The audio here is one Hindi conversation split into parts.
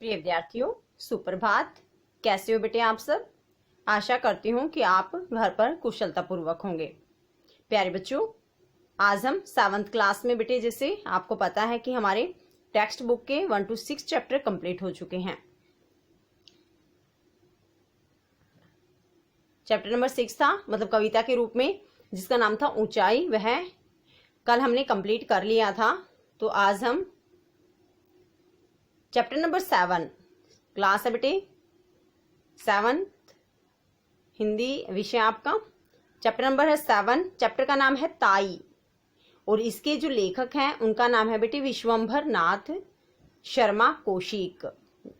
प्रिय विद्यार्थियों, सुप्रभात। कैसे हो बेटे आप सब? आशा करती हूँ कि आप घर पर कुशलतापूर्वक होंगे। प्यारे बच्चों, आज हम 7th क्लास में बेटे, जैसे आपको पता है कि हमारे टेक्स्ट बुक के 1 to 6 चैप्टर कंप्लीट हो चुके हैं। चैप्टर नंबर 6 था, मतलब कविता के रूप में, जिसका नाम था ऊंचाई, वह कल हमने कंप्लीट कर लिया था। तो आज हम चैप्टर नंबर 7 क्लास है बेटे, 7th हिंदी विषय आपका। चैप्टर नंबर है 7। चैप्टर का नाम है ताई, और इसके जो लेखक हैं उनका नाम है बेटे विश्वंभर नाथ शर्मा कौशिक।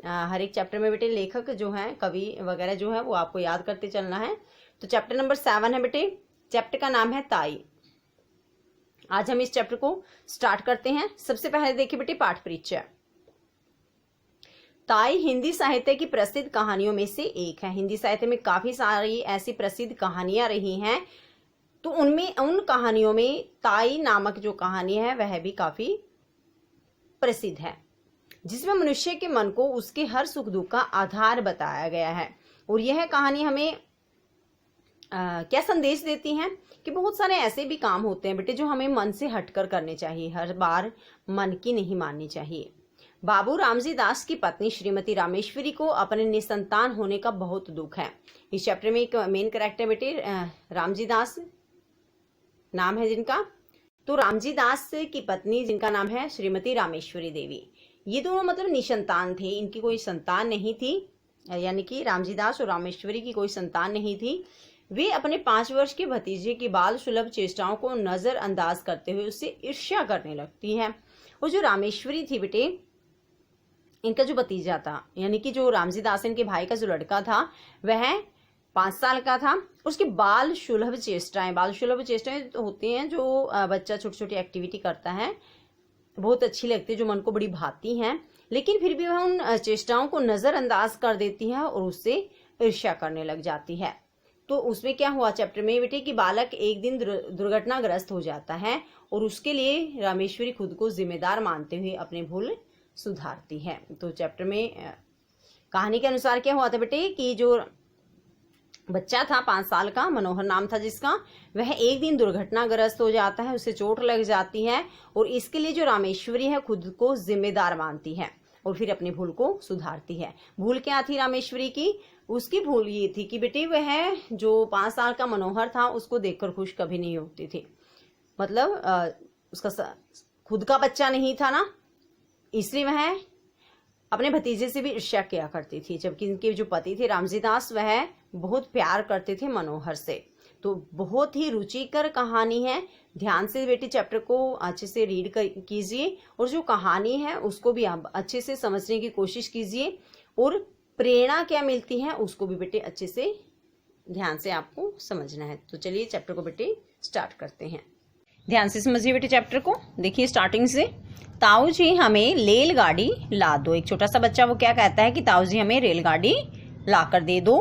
हर एक चैप्टर में बेटे लेखक जो हैं, कवि वगैरह जो है, वो आपको याद करते चलना है। तो चैप्टर नंबर 7 है बेटे, चैप्टर का नाम है ताई। आज हम इस चैप्टर को स्टार्ट करते हैं। सबसे पहले देखिए बेटे पाठ परिचय। ताई हिंदी साहित्य की प्रसिद्ध कहानियों में से एक है। हिंदी साहित्य में काफी सारी ऐसी प्रसिद्ध कहानियां रही हैं, तो उनमें उन कहानियों में ताई नामक जो कहानी है वह भी काफी प्रसिद्ध है, जिसमें मनुष्य के मन को उसके हर सुख दुख का आधार बताया गया है। और यह कहानी हमें क्या संदेश देती है कि बहुत सारे ऐसे भी काम होते हैं बेटे जो हमें मन से हटकर करने चाहिए, हर बार मन की नहीं माननी चाहिए। बाबू रामजी दास की पत्नी श्रीमती रामेश्वरी को अपने निसंतान होने का बहुत दुख है। इस चैप्टर में एक मेन कैरेक्टर बेटे रामजी दास नाम है जिनका। तो रामजी दास की पत्नी जिनका नाम है श्रीमती रामेश्वरी देवी, ये दोनों मतलब निसंतान थे, इनकी कोई संतान नहीं थी, यानी कि रामजी दास और रामेश्वरी की कोई संतान नहीं थी। वे अपने 5 वर्ष के भतीजे की बाल सुलभ चेष्टाओं को नजरअंदाज करते हुए उससे ईर्ष्या करने लगती है। और जो रामेश्वरी थी बेटे, इनका जो भतीजा था, यानी कि जो रामजी दास इनके भाई का जो लड़का था वह 5 साल का था। उसकी बाल सुलभ चेष्टाएं होती हैं जो बच्चा छोटी छोटी एक्टिविटी करता है, बहुत अच्छी लगती है, जो मन को बड़ी भाती हैं, लेकिन फिर भी वह उन चेष्टाओं को नजरअंदाज कर देती है और उससे ईर्ष्या करने लग जाती है। तो उसमें क्या हुआ चैप्टर में बेटे कि बालक एक दिन दुर्घटनाग्रस्त हो जाता है, और उसके लिए रामेश्वरी खुद को जिम्मेदार मानते हुए अपनी भूल सुधारती है। तो चैप्टर में कहानी के अनुसार क्या हुआ था बेटे कि जो बच्चा था 5 साल का, मनोहर नाम था जिसका, वह एक दिन दुर्घटनाग्रस्त हो जाता है, उसे चोट लग जाती है, और इसके लिए जो रामेश्वरी है खुद को जिम्मेदार मानती है और फिर अपनी भूल को सुधारती है। भूल क्या थी रामेश्वरी की? उसकी भूल ये थी कि बेटे वह जो 5 साल का मनोहर था उसको देखकर खुश कभी नहीं होती थी, मतलब उसका खुद का बच्चा नहीं था ना, इसलिए वह अपने भतीजे से भी ईर्ष्या किया करती थी। जबकि इनके जो पति थे रामजी दास, वह बहुत प्यार करते थे मनोहर से। तो बहुत ही रुचिकर कहानी है। ध्यान से बेटे चैप्टर को अच्छे से रीड कीजिए, और जो कहानी है उसको भी आप अच्छे से समझने की कोशिश कीजिए, और प्रेरणा क्या मिलती है उसको भी बेटे अच्छे से ध्यान से आपको समझना है। तो चलिए चैप्टर को बेटे स्टार्ट करते हैं। ध्यान से समझिए बेटे चैप्टर को। देखिए स्टार्टिंग से, ताऊ जी हमें रेलगाड़ी ला दो। एक छोटा सा बच्चा वो क्या कहता है कि ताऊ जी हमें रेलगाड़ी ला कर दे दो।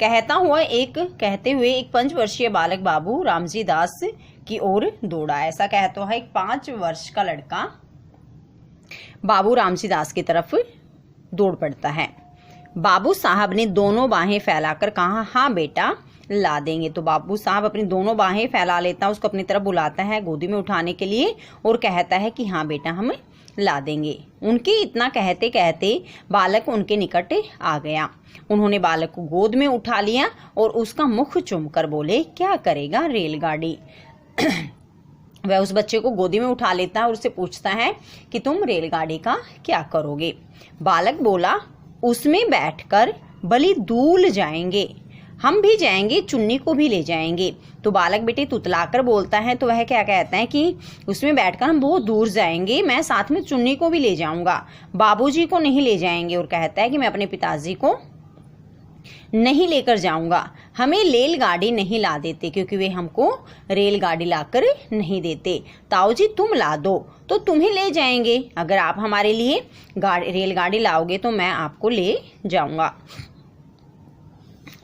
कहते हुए एक 5 वर्षीय बालक बाबू रामजी दास की ओर दौड़ा। ऐसा कहता है एक 5 वर्ष का लड़का बाबू रामजी दास की तरफ दौड़ पड़ता है। बाबू साहब ने दोनों बाहें फैलाकर कहा, हाँ बेटा ला देंगे। तो बाबू साहब अपनी दोनों बाहें फैला लेता है, उसको अपनी तरफ बुलाता है गोदी में उठाने के लिए, और कहता है कि हाँ बेटा हम ला देंगे। उनके इतना कहते कहते बालक उनके निकट आ गया। उन्होंने बालक को गोद में उठा लिया और उसका मुख चूमकर बोले, क्या करेगा रेलगाड़ी? वह उस बच्चे को गोदी में उठा लेता है और उससे पूछता है कि तुम रेलगाड़ी का क्या करोगे? बालक बोला, उसमें बैठकर बलि दूल जाएंगे, हम भी जाएंगे, चुन्नी को भी ले जाएंगे। तो बालक बेटे तुतलाकर बोलता है, तो वह क्या कहता है कि उसमें बैठकर हम बहुत दूर जाएंगे, मैं साथ में चुन्नी को भी ले जाऊंगा, बाबूजी को नहीं ले जाएंगे। और कहता है कि मैं अपने पिताजी को नहीं लेकर जाऊंगा, हमें रेलगाड़ी नहीं ला देते क्योंकि वे हमको रेलगाड़ी लाकर नहीं देते। ताऊ जी तुम ला दो तो तुम्हें ले जाएंगे, अगर आप हमारे लिए रेलगाड़ी लाओगे तो मैं आपको ले जाऊंगा।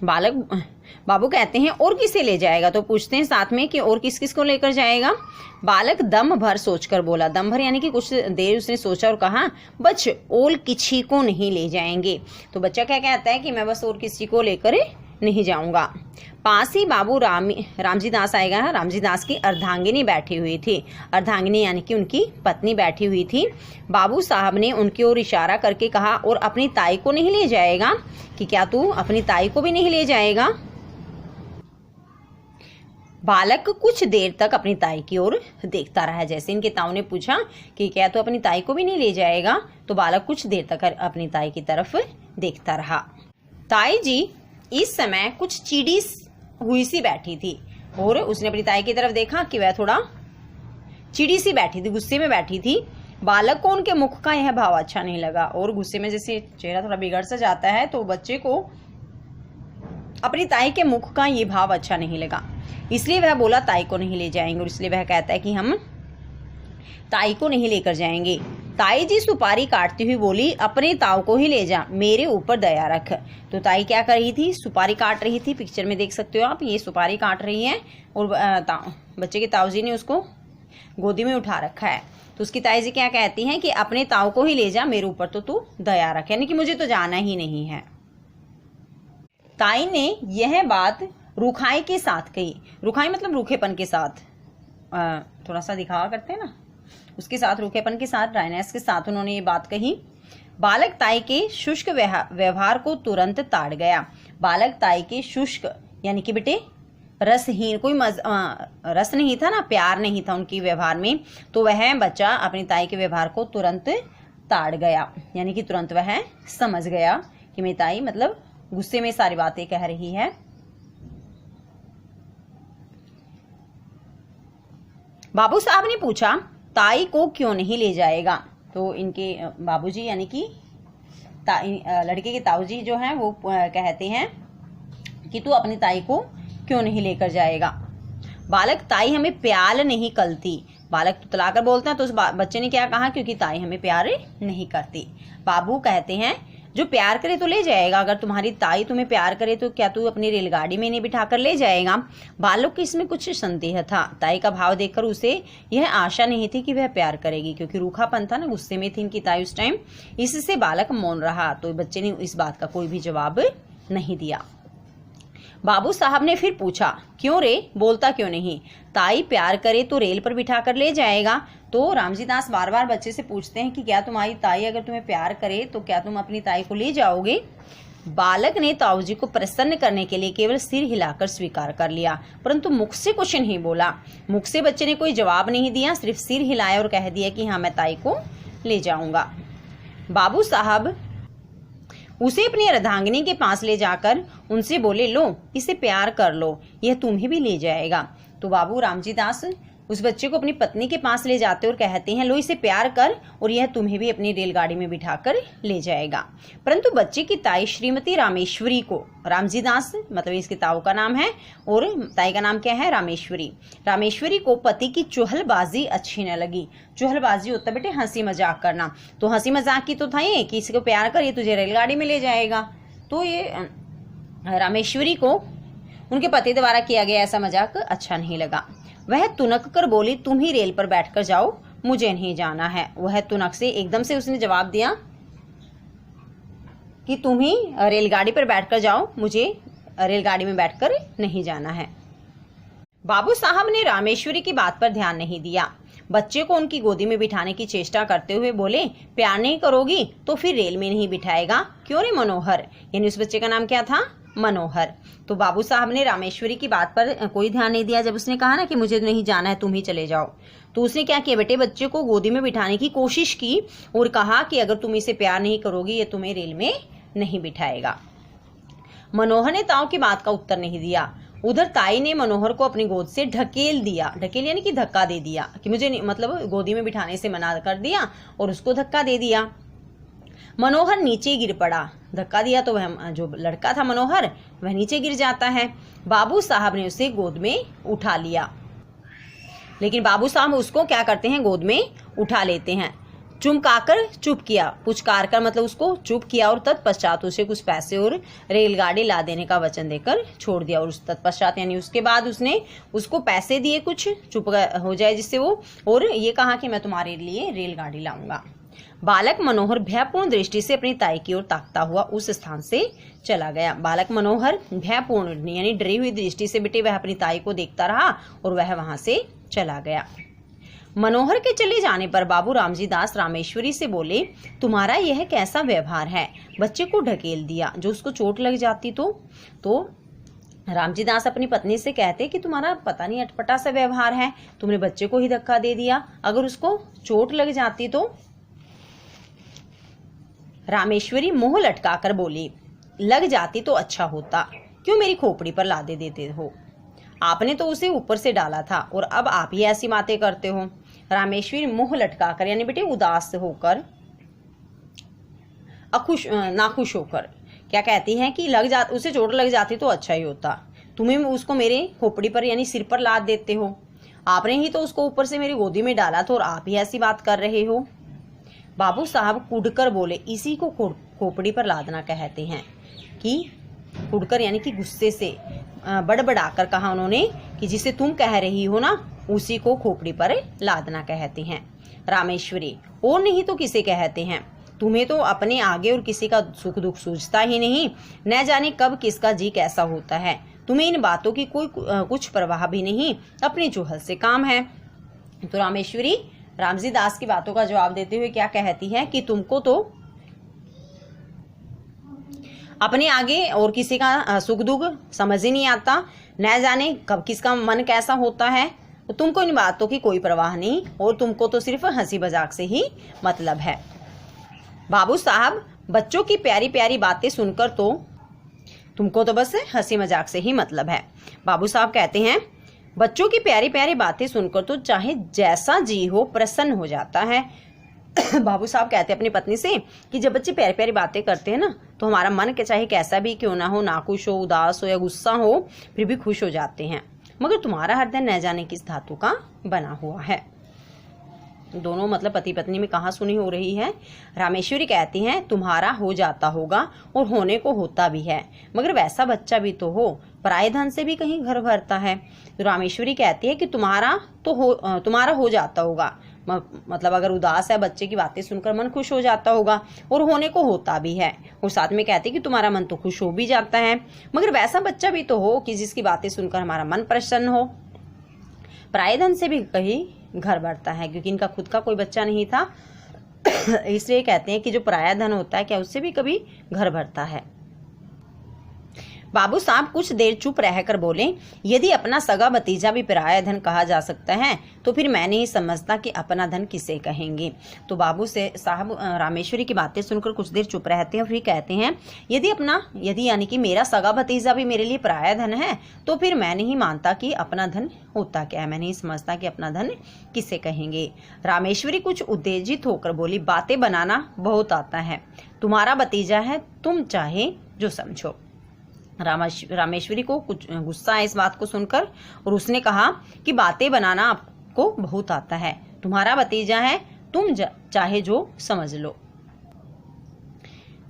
बाबू कहते हैं और किसे ले जाएगा, तो पूछते हैं साथ में कि और किस किस को लेकर जाएगा। बालक दम भर सोचकर बोला, दम भर यानी कि कुछ देर उसने सोचा और कहा, बच और किसी को नहीं ले जाएंगे। तो बच्चा क्या कहता है कि मैं बस और किसी को लेकर नहीं जाऊंगा। पास ही बाबू रामजी दास आएगा। रामजी दास की अर्धांगिनी बैठी हुई थी। अर्धांगिनी यानी कि उनकी पत्नी बैठी हुई थी। बाबू साहब ने उनकी ओर इशारा करके कहा, और अपनी ताई को नहीं ले जाएगा, कि क्या तू अपनी ताई को भी नहीं ले जाएगा। बालक कुछ देर तक अपनी ताई की ओर देखता रहा। जैसे इनके ताऊ ने पूछा कि क्या तू अपनी ताई को भी नहीं ले जाएगा, तो बालक कुछ देर तक अपनी ताई की तरफ देखता रहा। ताई जी इस समय कुछ चिड़ी हुई सी बैठी थी, और उसने अपनी ताई की तरफ देखा कि वह थोड़ा चिड़ी सी बैठी थी, गुस्से में बैठी थी। बालक को उनके मुख का यह भाव अच्छा नहीं लगा, और गुस्से में जैसे चेहरा थोड़ा बिगड़ सा जाता है, तो बच्चे को अपनी ताई के मुख का ये भाव अच्छा नहीं लगा, इसलिए वह बोला ताई को नहीं ले जाएंगे। और इसलिए वह कहता है कि हम ताई को नहीं लेकर जाएंगे। ताई जी सुपारी काटती हुई बोली, अपने ताऊ को ही ले जा, मेरे ऊपर दया रख। तो ताई क्या कर रही थी, सुपारी काट रही थी। पिक्चर में देख सकते हो आप, ये सुपारी काट रही है, और बच्चे के ताऊ जी ने उसको गोदी में उठा रखा है। तो उसकी ताई जी क्या कहती हैं कि अपने ताऊ को ही ले जा, मेरे ऊपर तो तू दया रख, यानी कि मुझे तो जाना ही नहीं है। ताई ने यह बात रूखाई के साथ कही। रूखाई मतलब रूखेपन के साथ, थोड़ा सा दिखावा करते हैं ना, उसके साथ, रूखेपन के साथ, ड्राइनेस के साथ उन्होंने ये बात कही। बालक ताई के शुष्क व्यवहार को तुरंत ताड़ गया। बालक ताई के शुष्क यानी कि बेटे रसहीन, कोई रस नहीं था ना, प्यार नहीं था उनकी व्यवहार में, तो वह बच्चा अपनी ताई के व्यवहार को तुरंत ताड़ गया, यानी कि तुरंत वह समझ गया कि मेरी ताई मतलब गुस्से में सारी बातें कह रही है। बाबू साहब ने पूछा, ताई को क्यों नहीं ले जाएगा। तो इनके बाबूजी यानी कि लड़के के ताऊ जी जो हैं वो कहते हैं कि तू अपनी ताई को क्यों नहीं लेकर जाएगा। बालक, ताई हमें प्यार नहीं करती। बालक तुतलाकर बोलता है, तो उस बच्चे ने क्या कहा, क्योंकि ताई हमें प्यार नहीं करती। बाबू कहते हैं, जो प्यार करे तो ले जाएगा, अगर तुम्हारी ताई तुम्हें प्यार करे तो क्या तू अपनी रेलगाड़ी में नहीं बिठाकर ले जाएगा। बालक को इसमें कुछ संदेह था। ताई का भाव देखकर उसे यह आशा नहीं थी कि वह प्यार करेगी, क्योंकि रूखापन था ना, गुस्से में थी इनकी ताई उस टाइम, इससे बालक मौन रहा। तो बच्चे ने इस बात का कोई भी जवाब नहीं दिया। बाबू साहब ने फिर पूछा, क्यों रे, बोलता क्यों नहीं, ताई प्यार करे तो रेल पर बिठाकर ले जाएगा। तो रामजी दास बार बार बच्चे से पूछते हैं कि क्या तुम्हारी ताई अगर तुम्हें प्यार करे तो क्या तुम अपनी ताई को ले जाओगे। बालक ने ताऊ जी को प्रसन्न करने के लिए केवल सिर हिलाकर स्वीकार कर लिया, परंतु मुख से कुछ नहीं बोला। मुख से बच्चे ने कोई जवाब नहीं दिया, सिर्फ सिर हिलाया और कह दिया कि हाँ मैं ताई को ले जाऊंगा। बाबू साहब उसे अपनी अर्धांगिनी के पास ले जाकर उनसे बोले, लो इसे प्यार कर लो, यह तुम्हें भी ले जाएगा। तो बाबू रामजी दास उस बच्चे को अपनी पत्नी के पास ले जाते और कहते हैं, लो इसे प्यार कर और यह तुम्हें भी अपनी रेलगाड़ी में बिठाकर ले जाएगा। परंतु बच्चे की ताई श्रीमती रामेश्वरी को, रामजी दास मतलब इसके ताऊ का नाम है और ताई का नाम क्या है, रामेश्वरी। रामेश्वरी को पति की चुहलबाजी अच्छी न लगी। चुहलबाजी होता बेटे हंसी मजाक करना, तो हंसी मजाक की तो था ये कि इसको प्यार कर, ये तुझे रेलगाड़ी में ले जाएगा। तो ये रामेश्वरी को उनके पति द्वारा किया गया ऐसा मजाक अच्छा नहीं लगा। वह तुनक कर बोली, तुम ही रेल पर बैठकर जाओ, मुझे नहीं जाना है। वह तुनक से एकदम से उसने जवाब दिया कि तुम ही रेलगाड़ी पर बैठकर जाओ, मुझे रेलगाड़ी में बैठकर नहीं जाना है। बाबू साहब ने रामेश्वरी की बात पर ध्यान नहीं दिया। बच्चे को उनकी गोदी में बिठाने की चेष्टा करते हुए बोले, प्यार नहीं करोगी तो फिर रेल में नहीं बिठाएगा, क्यों रे मनोहर। यानी उस बच्चे का नाम क्या था, मनोहर। तो बाबू साहब ने रामेश्वरी की बात पर कोई ध्यान नहीं दिया। जब उसने कहा ना कि मुझे नहीं जाना है, तुम ही चले जाओ, तो उसने क्या किया बेटे, बच्चे को गोदी में बिठाने की कोशिश की और कहा कि अगर तुम इसे प्यार नहीं करोगी ये तुम्हें रेल में नहीं बिठाएगा। मनोहर ने ताऊ की बात का उत्तर नहीं दिया। उधर ताई ने मनोहर को अपनी गोद से ढकेल दिया। ढकेल यानी कि धक्का दे दिया, कि मुझे मतलब गोदी में बिठाने से मना कर दिया और उसको धक्का दे दिया। मनोहर नीचे गिर पड़ा। धक्का दिया तो वह जो लड़का था मनोहर वह नीचे गिर जाता है। बाबू साहब ने उसे गोद में उठा लिया, लेकिन बाबू साहब उसको क्या करते हैं, गोद में उठा लेते हैं। चुमकाकर चुप किया, पुचकार कर मतलब उसको चुप किया, और तत्पश्चात उसे कुछ पैसे और रेलगाड़ी ला देने का वचन देकर छोड़ दिया। और उस तत्पश्चात यानी उसके बाद उसने उसको पैसे दिए कुछ चुप हो जाए जिससे वो, और ये कहा कि मैं तुम्हारे लिए रेलगाड़ी लाऊंगा। बालक मनोहर भयपूर्ण दृष्टि से अपनी ताई की ओर ताकता हुआ उस स्थान से चला गया। बालक मनोहर भयपूर्ण यानी डरी हुई दृष्टि से बेटे वह अपनी ताई को देखता रहा और वह वहां से चला गया। मनोहर के चले जाने पर बाबू रामजी दास रामेश्वरी से बोले, तुम्हारा यह कैसा व्यवहार है? बच्चे को ढकेल दिया, जो उसको चोट लग जाती तो रामजी दास अपनी पत्नी से कहते कि तुम्हारा पता नहीं अटपटा सा व्यवहार है, तुमने बच्चे को ही धक्का दे दिया, अगर उसको चोट लग जाती तो। रामेश्वरी मुंह लटकाकर बोली, लग जाती तो अच्छा होता, क्यों मेरी खोपड़ी पर लादे देते हो? आपने तो उसे ऊपर से डाला था और अब आप ही ऐसी बातें करते हो। रामेश्वरी मुंह लटकाकर यानी बेटे उदास होकर, नाखुश होकर क्या कहती है कि उसे चोट लग जाती तो अच्छा ही होता, तुम्हें उसको मेरे खोपड़ी पर यानी सिर पर लाद देते हो, आपने ही तो उसको ऊपर से मेरी गोदी में डाला था और आप ही ऐसी बात कर रहे हो। बाबू साहब कूदकर बोले, इसी को खोपड़ी पर लादना कहते हैं। कि कूदकर यानी कि गुस्से से बड़बड़ाकर कहा उन्होंने कि जिसे तुम कह रही हो ना, उसी को खोपड़ी पर लादना कहते हैं। रामेश्वरी, और नहीं तो किसे कहते हैं? तुम्हें तो अपने आगे और किसी का सुख दुख सूझता ही नहीं, न जाने कब किसका जी कैसा होता है। तुम्हें इन बातों की कोई कुछ परवाह भी नहीं, अपने चूहल से काम है। तो रामेश्वरी रामजी दास की बातों का जवाब देते हुए क्या कहती है कि तुमको तो अपने आगे और किसी का सुख दुख समझ ही नहीं आता, न जाने कब किसका मन कैसा होता है, तो तुमको इन बातों की कोई परवाह नहीं और तुमको तो सिर्फ हंसी मजाक से ही मतलब है। बाबू साहब, बच्चों की प्यारी प्यारी बातें सुनकर तो तुमको तो बस हंसी मजाक से ही मतलब है। बाबू साहब कहते हैं, बच्चों की प्यारी प्यारी बातें सुनकर तो चाहे जैसा जी हो प्रसन्न हो जाता है। बाबू साहब कहते हैं अपनी पत्नी से कि जब बच्चे प्यारी प्यारी बातें करते हैं ना, तो हमारा मन के चाहे कैसा भी क्यों ना हो, नाखुश हो, उदास हो या गुस्सा हो, फिर भी खुश हो जाते हैं। मगर तुम्हारा हृदय न जाने किस धातु का बना हुआ है। दोनों मतलब पति पत्नी में कहा सुनी हो रही है। रामेश्वरी कहती हैं, तुम्हारा हो जाता होगा और होने को होता भी है, मगर वैसा बच्चा भी तो हो, पराये धन से भी कहीं घर भरता है। तो रामेश्वरी कहती है कि तुम्हारा हो जाता होगा, मतलब अगर उदास है बच्चे की बातें सुनकर मन खुश हो जाता होगा, और होने को होता भी है। और साथ में कहती है कि तुम्हारा मन तो खुश हो भी जाता है, मगर वैसा बच्चा भी तो हो कि जिसकी बातें सुनकर हमारा मन प्रसन्न हो। पराये धन से भी कहीं घर भरता है, क्योंकि इनका खुद का कोई बच्चा नहीं था, इसलिए कहते हैं कि जो पराया धन होता है क्या उससे भी कभी घर भरता है। बाबू साहब कुछ देर चुप रहकर बोले, यदि अपना सगा भतीजा भी पराया धन कहा जा सकता है तो फिर मैं नहीं समझता कि अपना धन किसे कहेंगे। तो बाबू से साहब रामेश्वरी की बातें सुनकर कुछ देर चुप रहते हैं, फिर कहते हैं, यदि यानी कि मेरा सगा भतीजा भी मेरे लिए पराया धन है तो फिर मैं नहीं मानता कि अपना धन होता क्या है, मैं नहीं समझता कि अपना धन किसे कहेंगे। रामेश्वरी कुछ उत्तेजित होकर बोली, बातें बनाना बहुत आता है, तुम्हारा भतीजा है, तुम चाहे जो समझो। रामेश्वरी को कुछ गुस्सा है इस बात को सुनकर, और उसने कहा कि बातें बनाना आपको बहुत आता है, तुम्हारा भतीजा है, तुम चाहे जो समझ लो।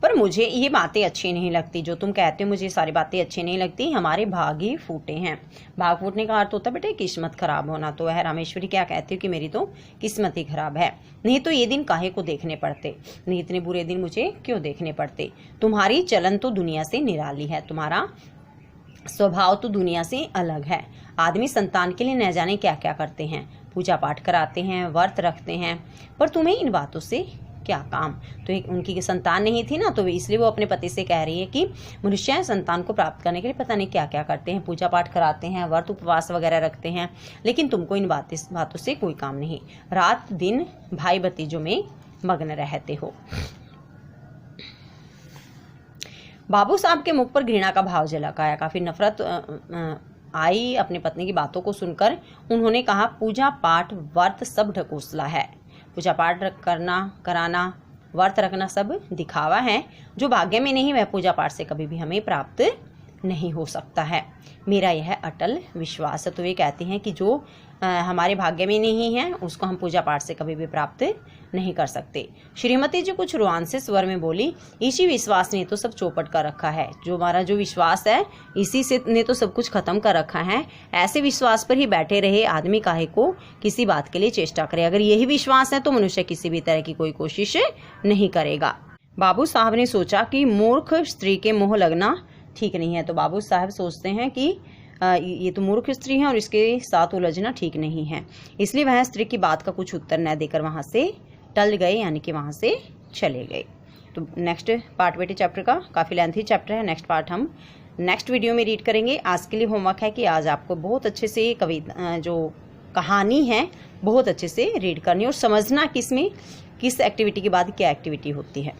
पर मुझे ये बातें अच्छी नहीं लगती जो तुम कहते हो, मुझे सारी बातें अच्छी नहीं लगती, हमारे भाग ही फूटे हैं। भाग फूटने का अर्थ होता है बेटे किस्मत खराब होना। तो वह रामेश्वरी क्या कहती हो कि मेरी तो किस्मत ही खराब है, नहीं तो ये दिन काहे को देखने पड़ते, नहीं इतने बुरे दिन मुझे क्यों देखने पड़ते। तुम्हारी चलन तो दुनिया से निराली है, तुम्हारा स्वभाव तो दुनिया से अलग है। आदमी संतान के लिए न जाने क्या क्या करते हैं, पूजा पाठ कराते हैं, व्रत रखते हैं, पर तुम्हें इन बातों से क्या काम। तो उनकी संतान नहीं थी ना, तो इसलिए वो अपने पति से कह रही है कि मनुष्य संतान को प्राप्त करने के लिए पता नहीं क्या क्या करते हैं, पूजा पाठ कराते हैं, व्रत उपवास वगैरह रखते हैं, लेकिन तुमको इन बातों से कोई काम नहीं, रात दिन भाई भतीजों में मग्न रहते हो। बाबू साहब के मुख पर घृणा का भाव झलक आया, काफी नफरत आई अपनी पत्नी की बातों को सुनकर। उन्होंने कहा, पूजा पाठ व्रत सब ढकोसला है, पूजा पाठ कराना व्रत रखना सब दिखावा है, जो भाग्य में नहीं वह पूजा पाठ से कभी भी हमें प्राप्त नहीं हो सकता है, मेरा यह अटल विश्वास है। तो ये कहते हैं कि जो हमारे भाग्य में नहीं है उसको हम पूजा पाठ से कभी भी प्राप्त नहीं कर सकते। श्रीमती जी कुछ रुआंसे स्वर में बोली, इसी विश्वास ने तो सब चौपट कर रखा है। जो हमारा जो विश्वास है इसी से ने तो सब कुछ खत्म कर रखा है। ऐसे विश्वास पर ही बैठे रहे आदमी काहे को किसी बात के लिए चेष्टा करे। अगर यही विश्वास है तो मनुष्य किसी भी तरह की कोई कोशिश नहीं करेगा। बाबू साहब ने सोचा कि मूर्ख स्त्री के मोह लगना ठीक नहीं है। तो बाबू साहब सोचते हैं कि ये तो मूर्ख स्त्री है और इसके साथ उलझना ठीक नहीं है, इसलिए वह स्त्री की बात का कुछ उत्तर न देकर वहाँ से टल गए, यानी कि वहाँ से चले गए। तो नेक्स्ट पार्ट बेटे चैप्टर का काफ़ी लेंथी चैप्टर है, नेक्स्ट पार्ट हम नेक्स्ट वीडियो में रीड करेंगे। आज के लिए होमवर्क है कि आज आपको बहुत अच्छे से कविता जो कहानी है बहुत अच्छे से रीड करनी और समझना किस एक्टिविटी के बाद क्या एक्टिविटी होती है।